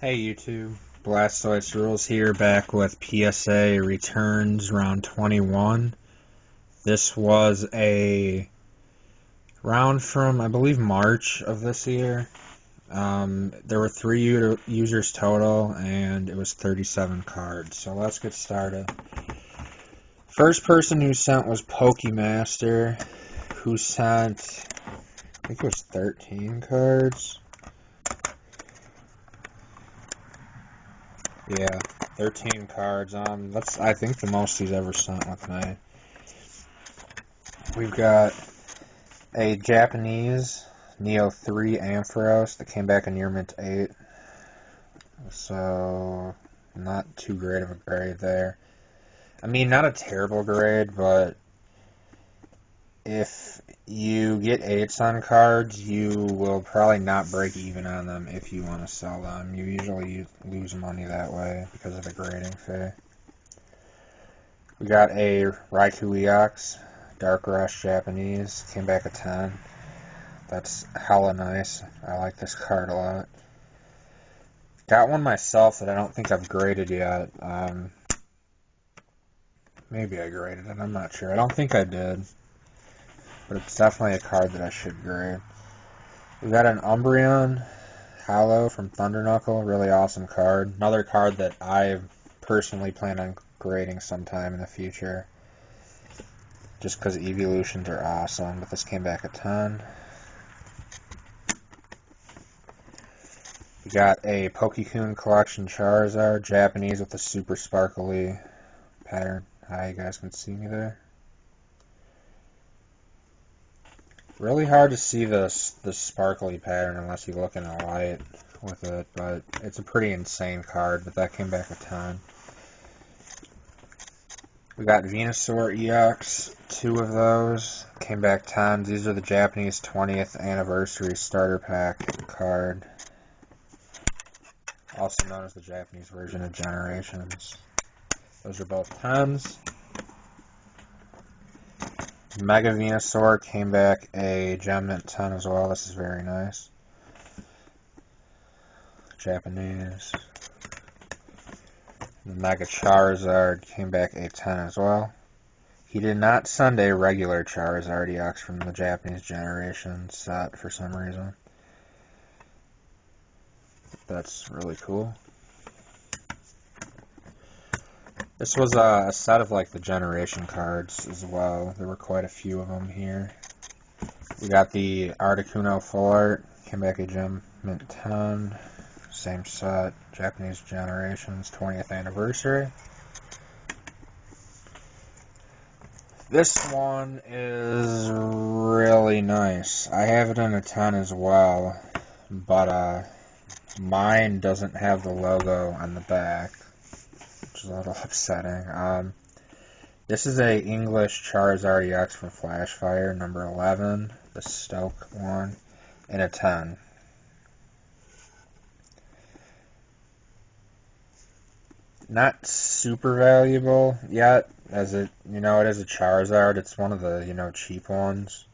Hey YouTube, Blastoise Rules here, back with PSA returns round 21. This was a round from, I believe, March of this year. There were 3 users total, and it was 37 cards. So let's get started. First person who sent was PokeyMaster, who sent, I think it was 13 cards. Yeah, 13 cards. That's, I think, the most he's ever sent with me. We've got a Japanese Neo 3 Ampharos that came back in Year Mint 8. So, not too great of a grade there. I mean, not a terrible grade, but if you get 8s on cards, you will probably not break even on them if you want to sell them. You usually lose money that way because of the grading fee. We got a Raikou EX, Dark Rush Japanese, came back a 10. That's hella nice. I like this card a lot. Got one myself that I don't think I've graded yet. Maybe I graded it, I'm not sure. I don't think I did. But it's definitely a card that I should grade. We got an Umbreon Hollow from Thunderknuckle, really awesome card. Another card that I personally plan on grading sometime in the future. Just because evolutions are awesome, but this came back a 10. We got a Pokekun Collection Charizard, Japanese with a super sparkly pattern. Hi, you guys can see me there. Really hard to see this sparkly pattern unless you look in a light with it, but it's a pretty insane card, but that came back a 10. We got Venusaur EX, 2 of those, came back 10s. These are the Japanese 20th anniversary starter pack card, also known as the Japanese version of Generations. Those are both 10s. Mega Venusaur came back a Gem Mint 10 as well. This is very nice. Japanese. The Mega Charizard came back a 10 as well. He did not send a regular Charizard EX from the Japanese Generation set for some reason. That's really cool. This was a set of like the Generation cards as well. There were quite a few of them here. We got the Articuno Full Art, came back a Gem Mint 10. Same set, Japanese Generations 20th anniversary. This one is really nice. I have it in a 10 as well, but mine doesn't have the logo on the back, which is a little upsetting. This is a English Charizard EX from Flashfire, number 11, the Stoke one, in a 10. Not super valuable yet, as it, it is a Charizard. It's one of the, cheap ones.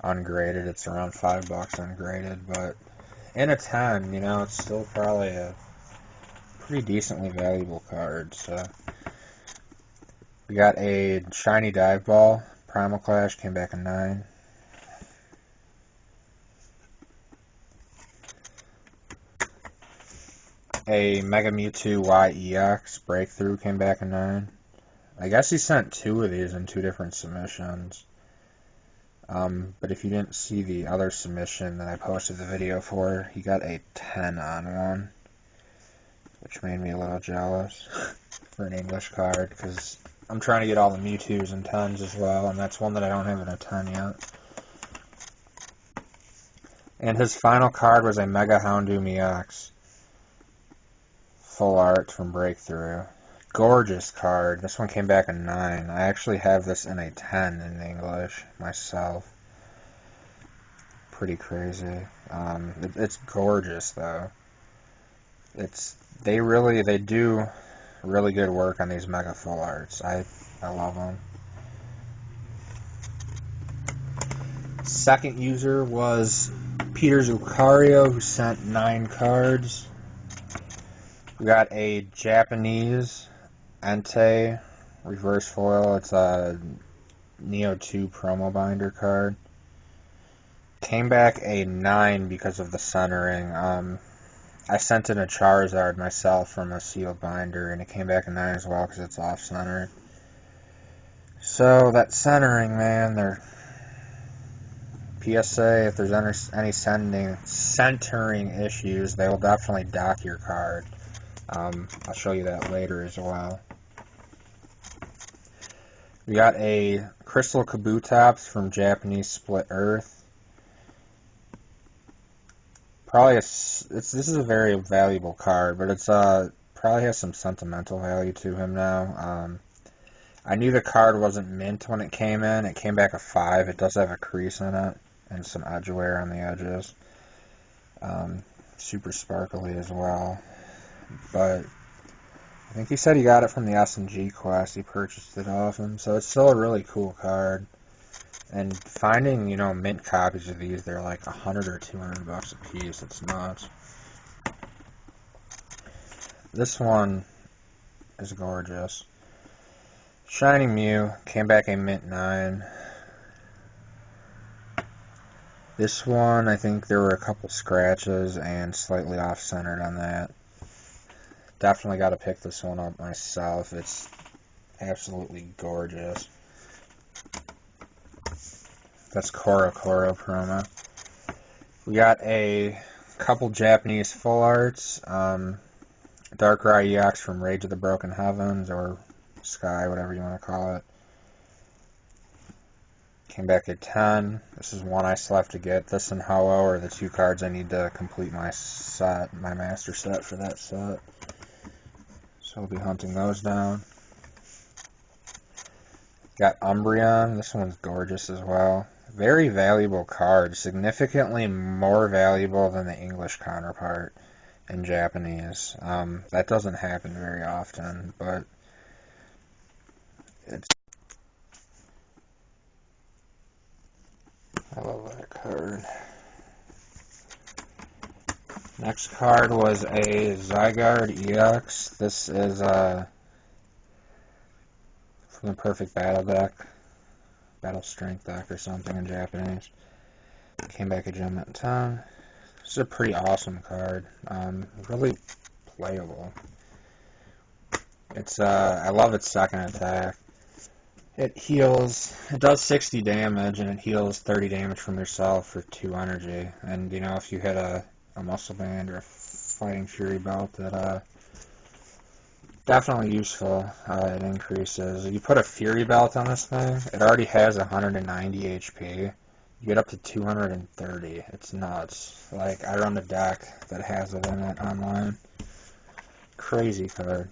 Ungraded, it's around $5 ungraded, but in a 10, it's still probably a pretty decently valuable card. So we got a shiny Dive Ball, Primal Clash, came back a 9. A Mega Mewtwo YEX Breakthrough came back a 9. I guess he sent 2 of these in 2 different submissions. But if you didn't see the other submission that I posted the video for, he got a 10 on one, which made me a little jealous for an English card, because I'm trying to get all the Mewtwo's and 10s as well, and that's one that I don't have in a 10 yet. And his final card was a Mega Houndoom EX. Full art from Breakthrough. Gorgeous card. This one came back a 9. I actually have this in a 10 in English myself. Pretty crazy. It's gorgeous though. They do really good work on these mega full arts. I love them. Second user was PetersOfKario, who sent 9 cards. We got a Japanese Entei reverse foil. It's a Neo 2 promo binder card. Came back a 9 because of the centering. I sent in a Charizard myself from a sealed binder, and it came back a 9 as well because it's off-centered. So, that centering, man, they're PSA, if there's any centering issues, they will definitely dock your card. I'll show you that later as well. We got a Crystal Kabutops from Japanese Split Earth. This is a very valuable card, but it's probably has some sentimental value to him now. I knew the card wasn't mint when it came in. It came back a 5. It does have a crease in it and some edge wear on the edges. Super sparkly as well. But I think he said he got it from the S&G quest. He purchased it off him, so it's still a really cool card. And finding, mint copies of these, they're like $100 or $200 a piece. It's nuts. This one is gorgeous. Shining Mew came back a mint 9. This one, I think there were a couple scratches and slightly off-centered on that. Definitely got to pick this one up myself. It's absolutely gorgeous. That's Koro promo. We got a couple Japanese full arts. Darkrai EX from Rage of the Broken Heavens, or Sky, whatever you want to call it. Came back at 10. This is one I still have to get. This and Ho-Oh are the 2 cards I need to complete my set, my master set for that set. So I'll be hunting those down. Got Umbreon. This one's gorgeous as well. Very valuable card. Significantly more valuable than the English counterpart in Japanese. That doesn't happen very often, but I love that card. Next card was a Zygarde EX. This is from the Perfect Battle deck. Battle Strength deck or something in Japanese. Came back a gem at 10. This is a pretty awesome card. Really playable. It's I love its second attack. It heals, it does 60 damage, and it heals 30 damage from yourself for 2 energy. And, if you hit a Muscle Band or a Fighting Fury belt, that definitely useful. It increases. If you put a Fury belt on this thing, it already has 190 HP. You get up to 230. It's nuts. Like, I run a deck that has it in it online. Crazy card.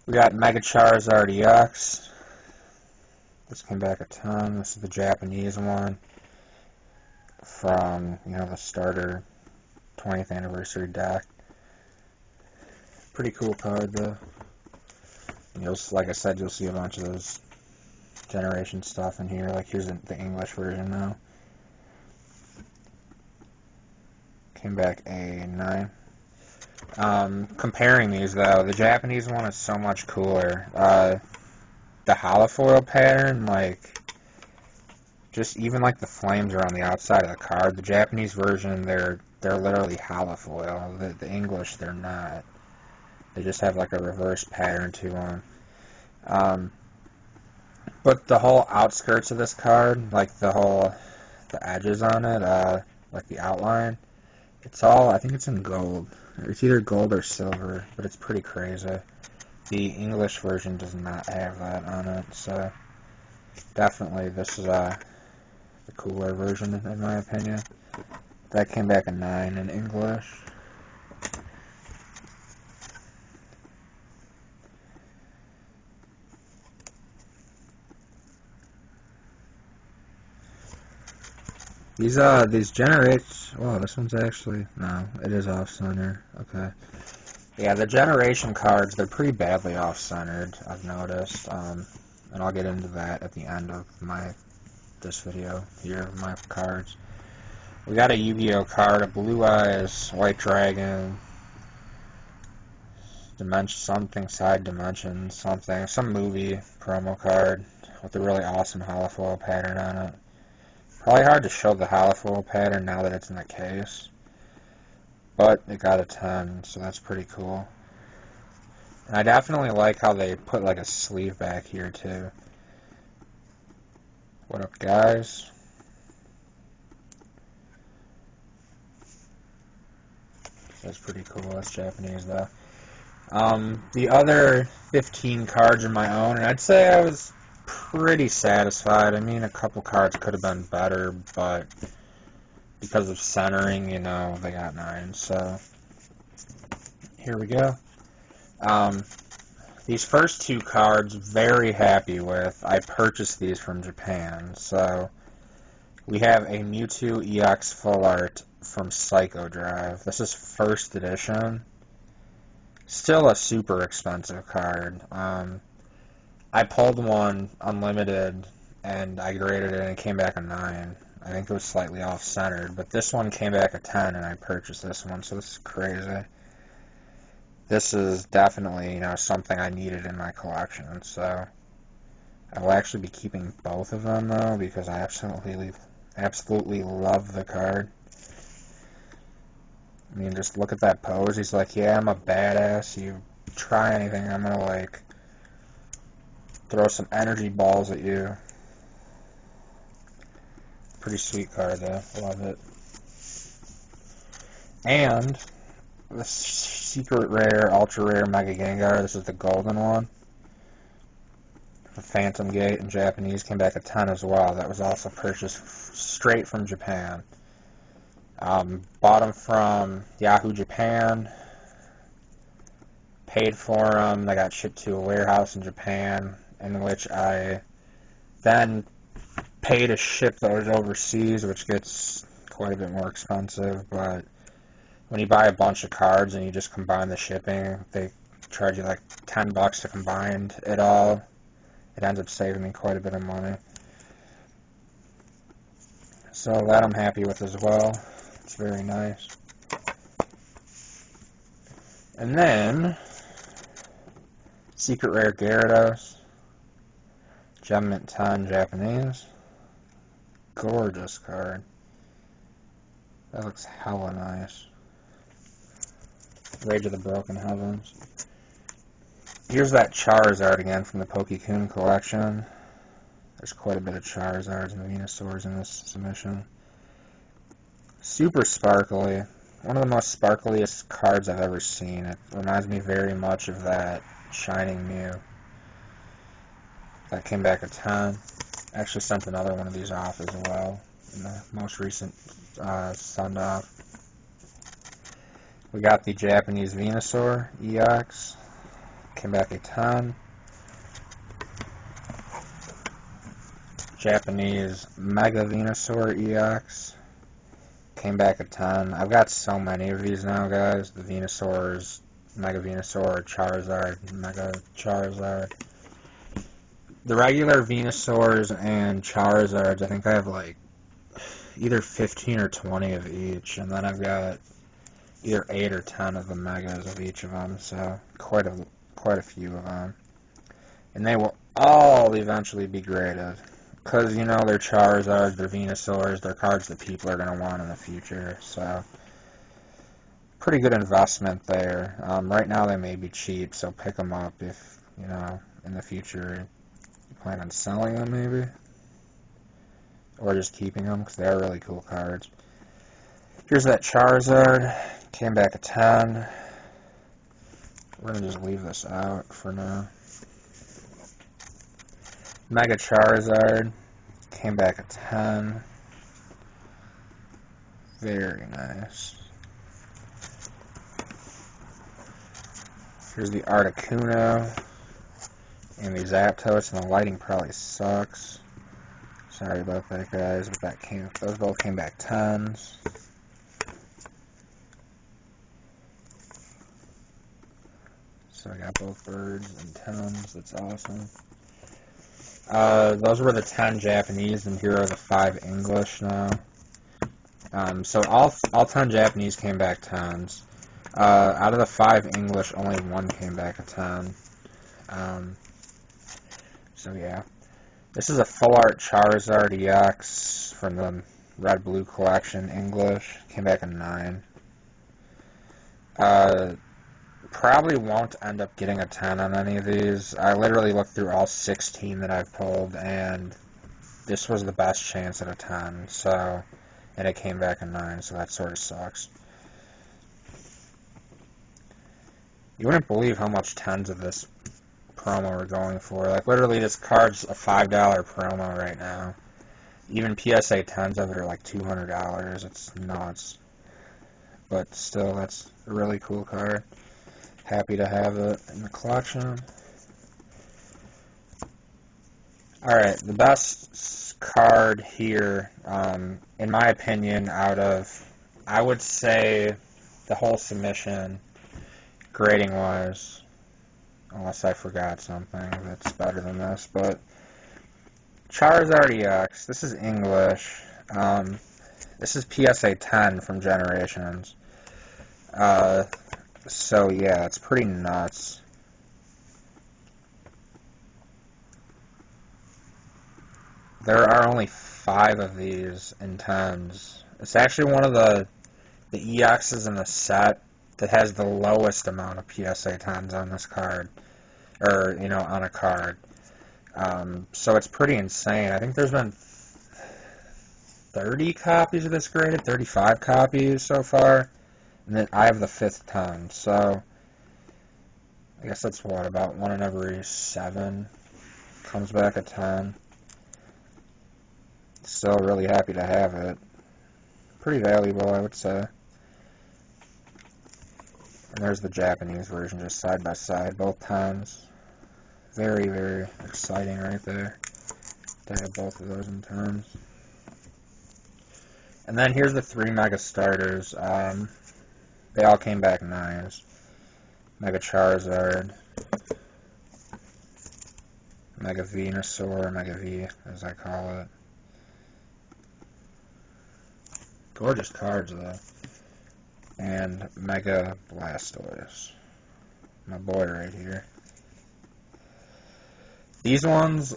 We got Mega Charizard EX. This came back a ton. This is the Japanese one from, the starter 20th anniversary deck. Pretty cool card, though. And like I said, you'll see a bunch of those generation stuff in here. Like, here's the English version now. Came back a 9. Comparing these, though, the Japanese one is so much cooler. The holofoil pattern, just even the flames are on the outside of the card. The Japanese version, they're literally holofoil. The English, they're not. They just have a reverse pattern to them. But the whole outskirts of this card, the edges on it, the outline, it's all, I think it's in gold. It's either gold or silver, but it's pretty crazy. The English version does not have that on it, so definitely this is the cooler version, in my opinion. That came back a 9 in English. These generates. Oh, this one's actually no. It is off-center. Okay. Yeah, the generation cards, they're pretty badly off-centered, I've noticed. And I'll get into that at the end of this video here, my cards. We got a Yu-Gi-Oh card, a Blue Eyes White Dragon, Dimension something, side dimension something, some movie promo card with a really awesome holofoil pattern on it. Probably hard to show the holofoil pattern now that it's in the case, but it got a 10, so that's pretty cool. And I definitely like how they put like a sleeve back here too. What up, guys? That's pretty cool. That's Japanese though. The other 15 cards are my own, and I'd say I was pretty satisfied. I mean, a couple cards could have been better, but because of centering, you know, they got 9. So here we go. These first 2 cards, very happy with. I purchased these from Japan. So we have a Mewtwo EX Full Art from Psycho Drive. This is first edition. Still a super expensive card. I pulled one unlimited and I graded it and it came back a 9. I think it was slightly off-centered, but this one came back a 10 and I purchased this one, so this is crazy. This is definitely, you know, something I needed in my collection, so I will actually be keeping both of them though because I absolutely love the card. I mean, just look at that pose. He's like, yeah, I'm a badass. You try anything, I'm gonna, like, throw some energy balls at you. Pretty sweet card, though. Love it. And the secret rare, ultra rare Mega Gengar. This is the golden one. The Phantom Gate in Japanese came back a 10 as well. That was also purchased straight from Japan. Bought them from Yahoo Japan, paid for them, they got shipped to a warehouse in Japan, in which I then paid to ship those overseas, which gets quite a bit more expensive, but when you buy a bunch of cards and you just combine the shipping, they charge you like $10 to combine it all. It ends up saving me quite a bit of money. So that I'm happy with as well. It's very nice. And then, secret rare Gyarados, Gem Mint 10 Japanese. Gorgeous card. That looks hella nice. Rage of the Broken Heavens. Here's that Charizard again from the PokeKun collection. There's quite a bit of Charizards and Venusaurs in this submission. Super sparkly. One of the most sparkliest cards I've ever seen. It reminds me very much of that Shining Mew. That came back a 10. Actually sent another one of these off as well in the most recent send off. We got the Japanese Venusaur EX. Came back a 10. Japanese Mega Venusaur EX. Came back a 10. I've got so many of these now, guys. The Venusaurs, Mega Venusaur, Charizard, Mega Charizard. The regular Venusaurs and Charizards, I think I have like either 15 or 20 of each, and then I've got either 8 or 10 of the Megas of each of them, so quite a few of them. And they will all eventually be graded. Because, you know, they're Charizards, they're Venusaurs, they're cards that people are going to want in the future, so pretty good investment there. Right now they may be cheap, so pick them up if, you know, in the future you plan on selling them maybe. Or just keeping them, because they are really cool cards. Here's that Charizard, came back a 10. We're going to just leave this out for now. Mega Charizard, came back a 10. Very nice. Here's the Articuno and the Zapdos, and the lighting probably sucks. Sorry about that, guys, but those both came back 10s. So I got both birds and 10s. That's awesome. Those were the 10 Japanese, and here are the 5 English now. So all 10 Japanese came back 10s. Out of the 5 English, only 1 came back a 10. So yeah. This is a full art Charizard EX from the Red Blue collection, English. Came back a 9. Probably won't end up getting a 10 on any of these. I literally looked through all 16 that I've pulled, and this was the best chance at a 10, so, and it came back a 9, so that sort of sucks. You wouldn't believe how much 10s of this promo are going for. Like, literally, this card's a $5 promo right now. Even PSA 10s of it are like $200. It's nuts. But still, that's a really cool card. Happy to have it in the collection. Alright, the best card here, in my opinion, out of, I would say, the whole submission, grading-wise, unless I forgot something that's better than this, but Charizard EX, this is English, this is PSA 10 from Generations, so yeah, it's pretty nuts. There are only 5 of these in 10s. It's actually one of the EXs in the set that has the lowest amount of PSA 10s on this card, or, you know, on a card. So it's pretty insane. I think there's been 30 copies of this graded, 35 copies so far, and then I have the 5th 10, so I guess that's what, about 1 in every 7 comes back a 10. Still really happy to have it. Pretty valuable, I would say. And there's the Japanese version, just side by side, both 10s. Very, very exciting right there to have both of those in 10s. And then here's the 3 Mega Starters. They all came back 9s. Mega Charizard, Mega Venusaur, Mega V, as I call it. Gorgeous cards, though. And Mega Blastoise. My boy right here. These ones,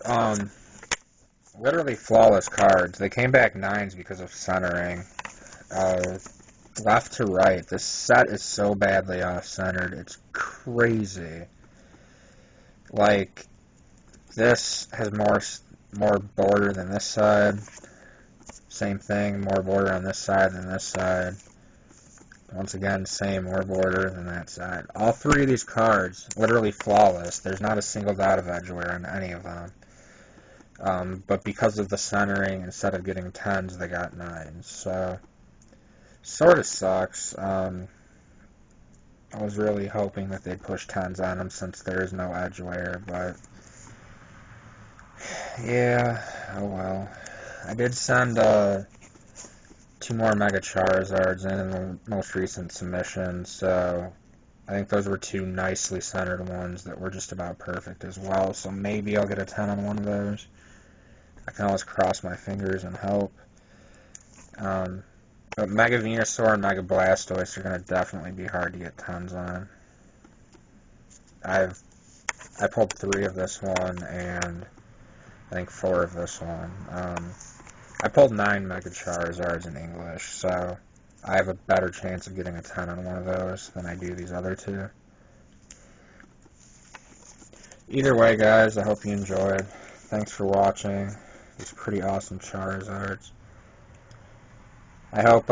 literally flawless cards. They came back 9s because of centering. Left to right. This set is so badly off-centered. It's crazy. Like, this has more border than this side. Same thing, more border on this side than this side. Once again, same, more border than that side. All 3 of these cards, literally flawless. There's not a single dot of edge wear on any of them. But because of the centering, instead of getting 10s, they got 9s. So, sort of sucks. I was really hoping that they'd push 10s on them since there is no edge wear, but yeah, oh well. I did send 2 more Mega Charizards in the most recent submission, so I think those were 2 nicely centered ones that were just about perfect as well, so maybe I'll get a 10 on one of those. I can always cross my fingers and hope. But Mega Venusaur and Mega Blastoise are going to definitely be hard to get 10s on. I pulled 3 of this one, and I think 4 of this one. I pulled 9 Mega Charizards in English, so I have a better chance of getting a 10 on one of those than I do these other 2. Either way, guys, I hope you enjoyed. Thanks for watching these pretty awesome Charizards. I hope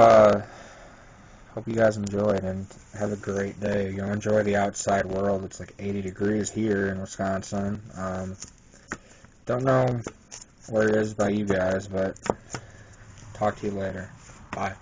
you guys enjoyed and have a great day. You know, enjoy the outside world. It's like 80 degrees here in Wisconsin. Don't know where it is by you guys, but talk to you later. Bye.